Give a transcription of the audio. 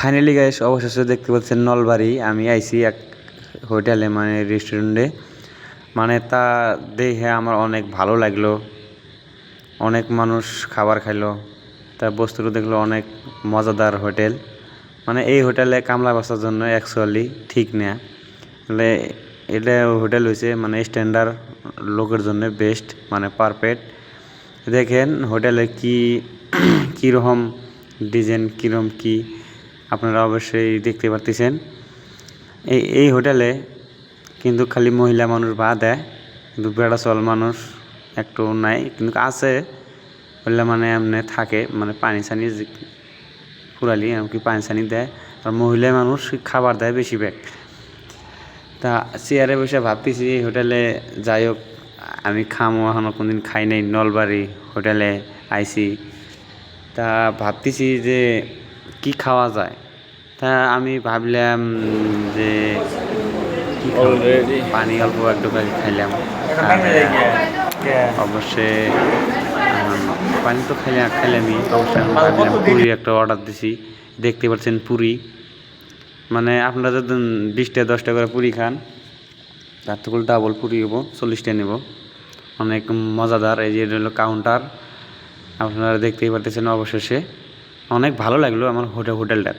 Finally guys অবশেষে দেখতে পাচ্ছেন নলবাড়ি আমি আইছি এক হোটেলে মানে রেস্টুরেন্টে মানে তা দেখে আমার অনেক ভালো লাগলো। অনেক মানুষ খাবার খাইলো, তা বস্তুটা দেখলো অনেক মজাদার হোটেল। মানে এই হোটেলে কামলা বাসার জন্য অ্যাকচুয়ালি ঠিক না, তাহলে এটা হোটেল হয়েছে মানে স্ট্যান্ডার্ড লোকের জন্য বেস্ট মানে পারফেক্ট। দেখেন হোটেলে কি কীরকম ডিজাইন, কীরকম কি আপনারা অবশ্যই দেখতে পারতেছেন। এই হোটেলে কিন্তু খালি মহিলা মানুষ ভাত দেয়, কিন্তু বেড়া চল মানুষ একটু নাই, কিন্তু আছে বললে মানে এমনি থাকে মানে পানি সানি ফুরালি এমনকি পানি সানি দেয়। আর মহিলা মানুষ খাবার দেয় বেশিরভাগ। তা চেয়ারে বসে ভাবতেছি এই হোটেলে যাই হোক আমি খামো, এখনও কোনদিন খাই নাই, নলবাড়ি হোটেলে আইসি। তা ভাবতেছি যে কি খাওয়া যায়। তা আমি ভাবলাম যে কি পানি অল্প একটু খাইলাম, অবশ্যই পানি তো খাইলামই অবশ্যই। ভাবলাম পুরি একটা অর্ডার দিছি, দেখতে পাচ্ছেন পুরি মানে আপনারা যদি 20টা 10টা করে পুরি খান তার তো ডাবল পুরি হবো, 40টা নেব, অনেক মজাদার। এই যে হলো কাউন্টার, আপনারা দেখতেই পারতেছেন। অবশেষে অনেক ভালো লাগলো আমার হোটেলটা।